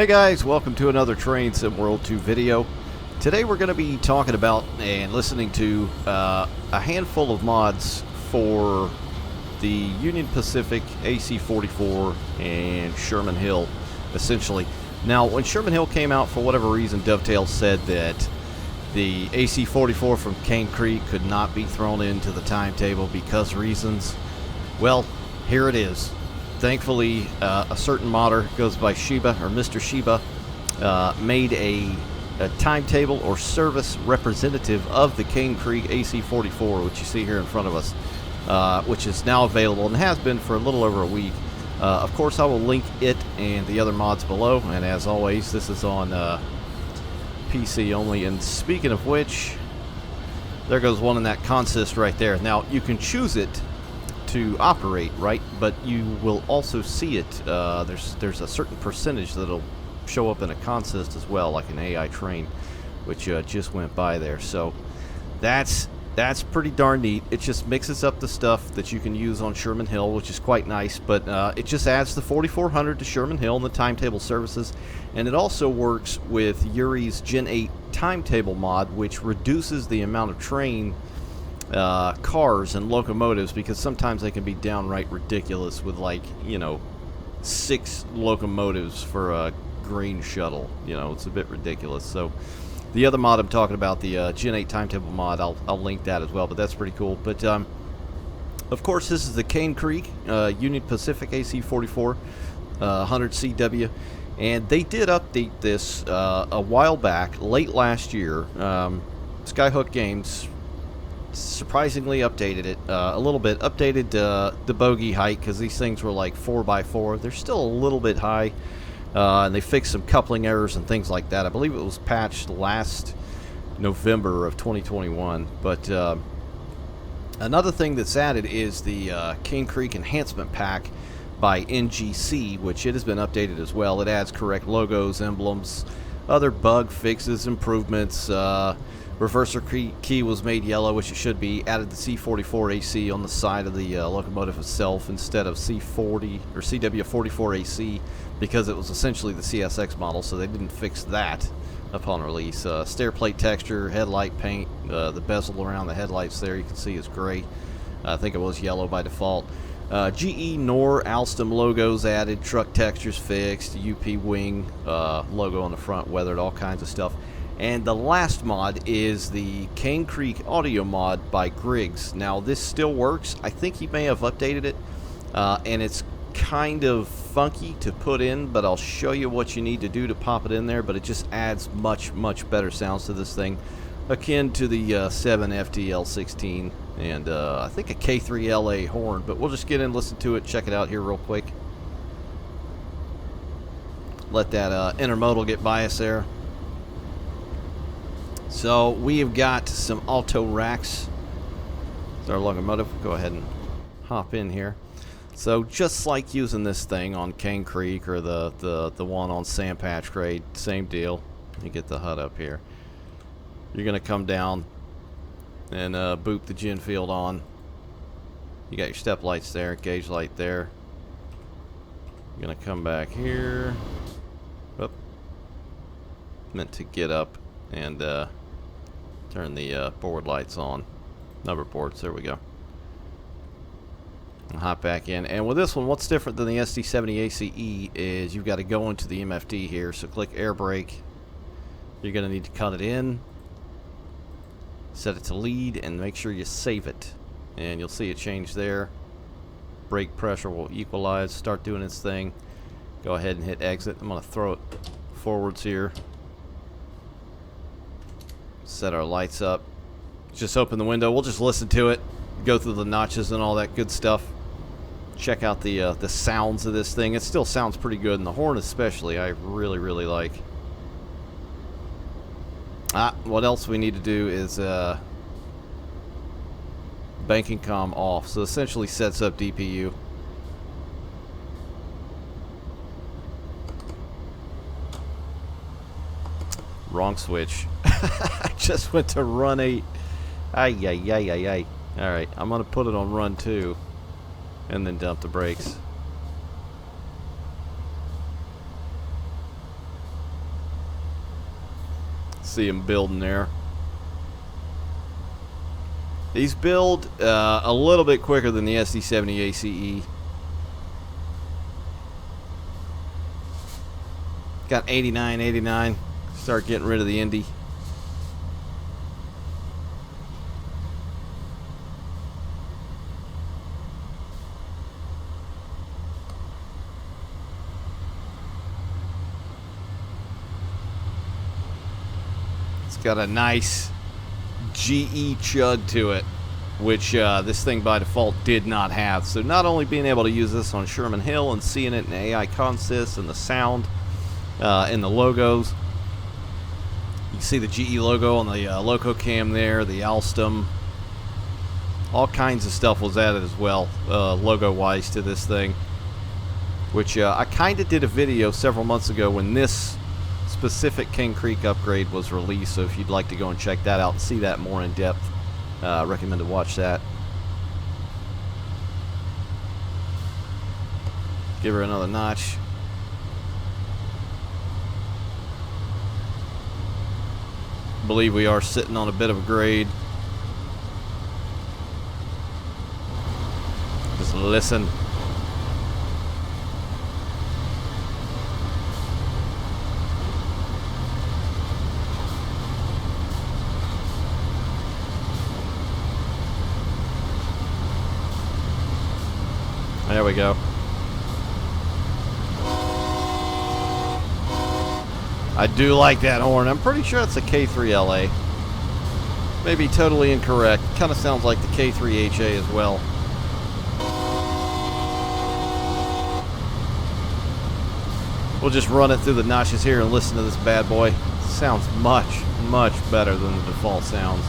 Hey guys, welcome to another Train Sim World 2 video. Today we're going to be talking about and listening to a handful of mods for the Union Pacific AC44 and Sherman Hill, essentially. Now, when Sherman Hill came out, for whatever reason, Dovetail said that the AC44 from Cane Creek could not be thrown into the timetable because reasons. Well, here it is. Thankfully, a certain modder, goes by Sheba, or Mr. Sheba, made a timetable or service representative of the Cane Creek AC44, which you see here in front of us, which is now available and has been for a little over a week. Of course, I will link it and the other mods below, and as always, this is on PC only. And speaking of which, there goes one in that consist right there. Now, you can choose it to operate, right? But you will also see it. There's a certain percentage that'll show up in a consist as well, like an AI train, which just went by there. So that's pretty darn neat. It just mixes up the stuff that you can use on Sherman Hill, which is quite nice. But it just adds the 4400 to Sherman Hill and the timetable services, and it also works with Yuri's Gen 8 timetable mod, which reduces the amount of train cars and locomotives, because sometimes they can be downright ridiculous with, like, you know, 6 locomotives for a green shuttle. You know, it's a bit ridiculous. So the other mod I'm talking about, the Gen 8 timetable mod, I'll link that as well, but that's pretty cool. But of course, this is the Cane Creek Union Pacific AC44 100cw, and they did update this a while back, late last year. Skyhook Games surprisingly updated it a little bit, updated the bogey height, because these things were like 4x4. They're still a little bit high, and they fixed some coupling errors and things like that. I believe it was patched last November of 2021. But another thing that's added is the Cane Creek Enhancement pack by NGC, which it has been updated as well. It adds correct logos, emblems, other bug fixes, improvements. Reverser key was made yellow, which it should be. Added the C44 AC on the side of the locomotive itself instead of C40 or CW44 AC, because it was essentially the CSX model, so they didn't fix that upon release. Stair plate texture, headlight paint, the bezel around the headlights there you can see is gray. I think it was yellow by default. GE, NOR, Alstom logos added, truck textures fixed, UP wing logo on the front, weathered, all kinds of stuff. And the last mod is the Cane Creek audio mod by Griggs. Now, this still works. I think he may have updated it, and it's kind of funky to put in, but I'll show you what you need to do to pop it in there. But it just adds much, much better sounds to this thing, akin to the 7 FTL16 and I think a K3LA horn. But we'll just get in and listen to it, check it out here real quick. Let that intermodal get by us there. So we have got some auto racks. It's our locomotive. Go ahead and hop in here. So just like using this thing on Cane Creek or the one on Sandpatch Grade, same deal. Let me get the HUD up here. You're gonna come down and boop the gen field on. You got your step lights there, gauge light there. You're gonna come back here. Oop. Meant to get up and turn the board lights on. Number boards, there we go. I'll hop back in. And with this one, what's different than the SD70 ACE is you've got to go into the MFD here. So click air brake. You're going to need to cut it in. Set it to lead and make sure you save it. And you'll see it change there. Brake pressure will equalize, start doing its thing. Go ahead and hit exit. I'm going to throw it forwards here. Set our lights up. Just open the window. We'll just listen to it, go through the notches and all that good stuff. Check out the sounds of this thing. It still sounds pretty good, and the horn especially I really, really like. What else we need to do is banking comm off. So essentially sets up DPU. Wrong switch. I just went to run 8. Ay. Alright, I'm going to put it on run 2 and then dump the brakes. See him building there. These build a little bit quicker than the SD70 ACE. Got 89, 89. Start getting rid of the Indy. It's got a nice GE chug to it, which this thing by default did not have. So not only being able to use this on Sherman Hill and seeing it in AI consist and the sound and the logos. You can see the GE logo on the loco cam there, the Alstom. All kinds of stuff was added as well, logo-wise, to this thing. Which I kind of did a video several months ago when this specific King Creek upgrade was released. So if you'd like to go and check that out and see that more in depth, I recommend to watch that. Give her another notch. Believe we are sitting on a bit of a grade. Just listen. There we go. I do like that horn. I'm pretty sure it's a K3LA. Maybe totally incorrect. Kind of sounds like the K3HA as well. We'll just run it through the notches here and listen to this bad boy. Sounds much, much better than the default sounds.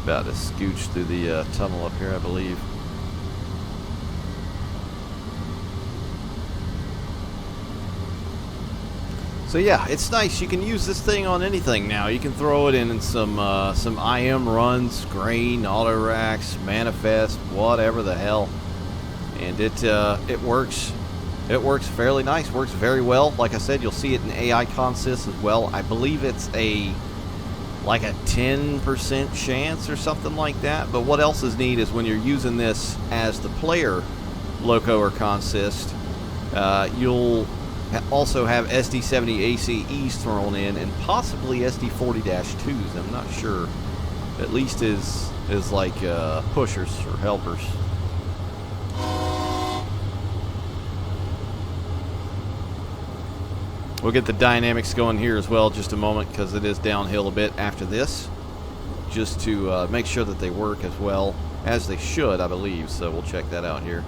About to scooch through the tunnel up here, I believe. So yeah, it's nice. You can use this thing on anything now. You can throw it in some IM runs, grain, auto racks, manifest, whatever the hell, and it works. It works fairly nice. Works very well. Like I said, you'll see it in AI consist as well. I believe it's like a 10% chance or something like that. But what else is neat is when you're using this as the player loco or consist, you'll also have SD70 ACEs thrown in and possibly SD40-2s. I'm not sure. At least is like pushers or helpers. We'll get the dynamics going here as well just a moment, because it is downhill a bit after this, just to make sure that they work as well as they should, I believe. So we'll check that out here.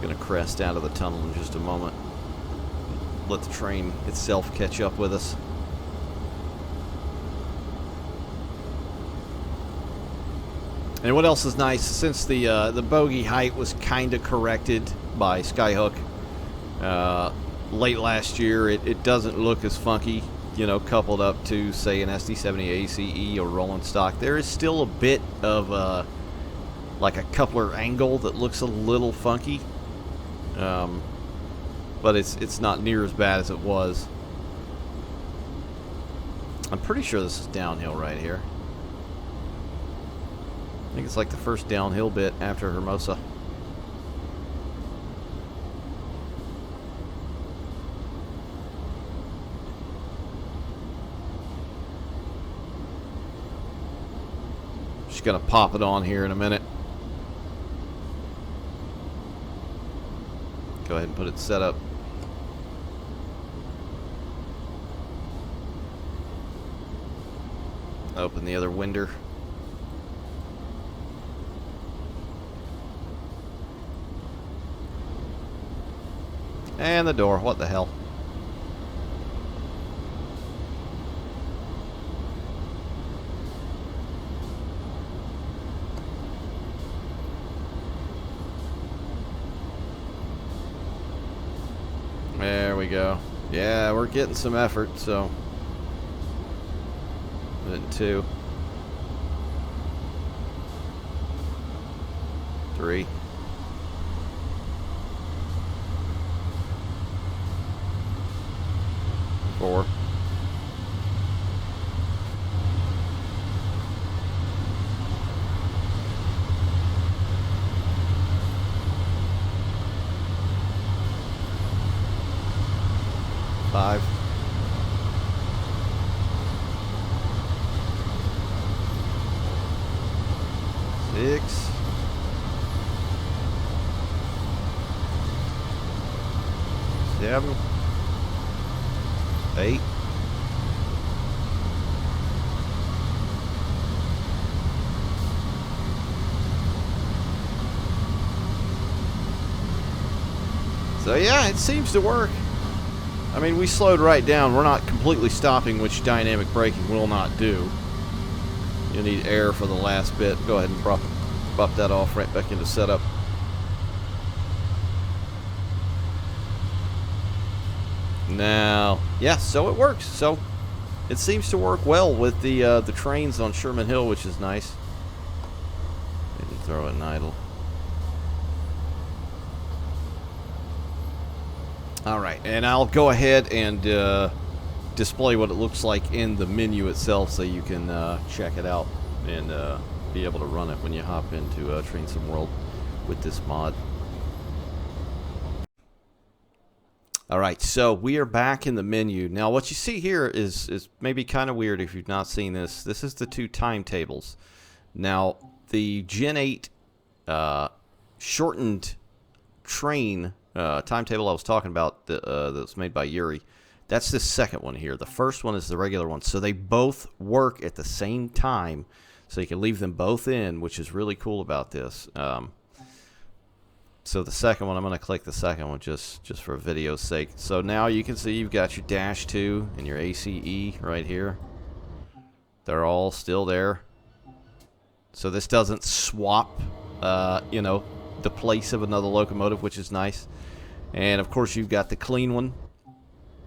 Gonna crest out of the tunnel in just a moment. Let the train itself catch up with us. And what else is nice, since the bogey height was kind of corrected by Skyhook late last year, it doesn't look as funky, you know, coupled up to, say, an SD70 ACE or rolling stock. There is still a bit of like a coupler angle that looks a little funky, but it's not near as bad as it was. I'm pretty sure this is downhill right here. I think it's like the first downhill bit after Hermosa. Just gonna pop it on here in a minute. Go ahead and put it set up. Open the other window. And the door. What the hell? we go. Yeah, we're getting some effort, so. And 2. 3. 4. 5. 6. 7. 8. 'So yeah, it seems to work. I mean, we slowed right down. We're not completely stopping, which dynamic braking will not do. You'll need air for the last bit. Go ahead and bop that off right back into setup. Now, yeah, so it works. So it seems to work well with the trains on Sherman Hill, which is nice. Maybe throw it in idle. All right, and I'll go ahead and display what it looks like in the menu itself, so you can check it out and be able to run it when you hop into Train Sim World with this mod. All right, so we are back in the menu. Now, what you see here is maybe kind of weird if you've not seen this. This is the 2 timetables. Now, the Gen 8 shortened train timetable I was talking about that was made by Yuri, that's the second one here. The first one is the regular one. So they both work at the same time. So you can leave them both in, which is really cool about this. So the second one, I'm going to click the second one just for video's sake. So now you can see you've got your Dash 2 and your ACE right here. They're all still there. So this doesn't swap, you know, the place of another locomotive, which is nice. And of course you've got the clean one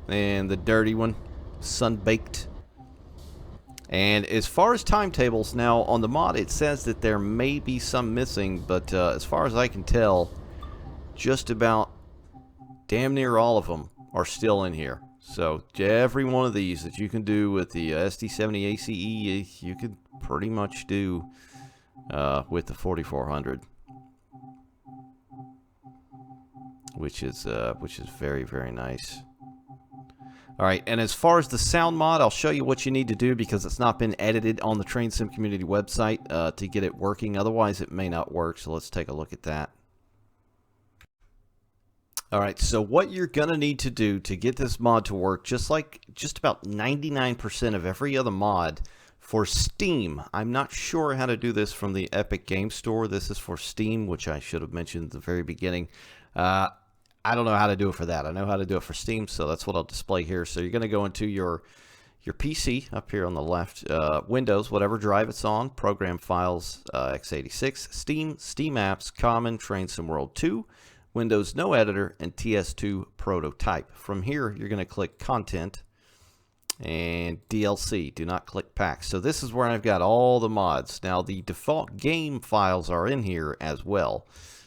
and the dirty one, sun-baked. And as far as timetables, now on the mod it says that there may be some missing, but as far as I can tell, just about damn near all of them are still in here. So every one of these that you can do with the SD70 ACE, you can pretty much do with the 4400. Which is very, very nice. All right, and as far as the sound mod, I'll show you what you need to do because it's not been edited on the Train Sim Community website to get it working. Otherwise, it may not work, so let's take a look at that. All right, so what you're going to need to do to get this mod to work, just about 99% of every other mod for Steam. I'm not sure how to do this from the Epic Game Store. This is for Steam, which I should have mentioned at the very beginning. I don't know how to do it for that. I know how to do it for Steam, so that's what I'll display here. So you're going to go into your PC up here on the left, Windows, whatever drive it's on, Program Files, x86, Steam, Steam Apps, Common, Train Sim World 2, Windows No Editor, and TS2 Prototype. From here, you're going to click Content and DLC. Do not click Packs. So this is where I've got all the mods. Now, the default game files are in here as well.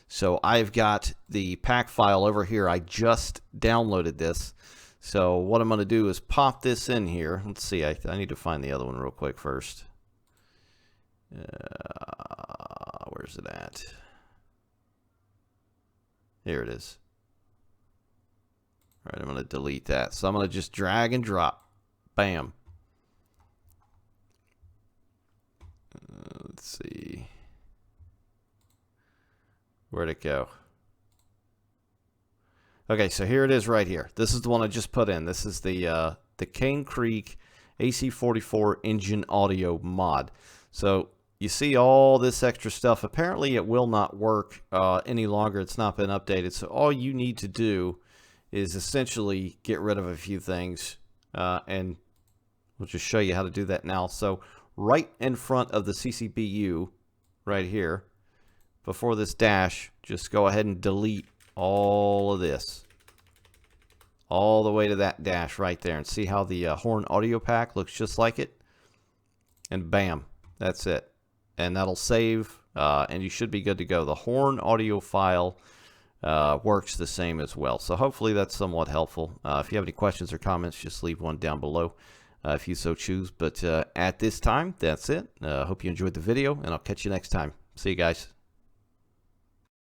So I've got the pack file over here. I just downloaded this. So what I'm going to do is pop this in here. Let's see. I need to find the other one real quick first. Where's it at? Here it is. All right, I'm going to delete that. So I'm going to just drag and drop. Bam. Let's see. Where'd it go? Okay, so here it is right here. This is the one I just put in. This is the Cane Creek AC44 engine audio mod. So you see all this extra stuff. Apparently it will not work any longer. It's not been updated. So all you need to do is essentially get rid of a few things. And we'll just show you how to do that now. So right in front of the CCBU right here, before this dash, just go ahead and delete all of this. all the way to that dash right there, and see how the horn audio pack looks just like it. And bam, that's it. And that'll save, and you should be good to go. The horn audio file works the same as well. So hopefully that's somewhat helpful. If you have any questions or comments, just leave one down below if you so choose. But at this time, that's it. Hope you enjoyed the video, and I'll catch you next time. See you guys.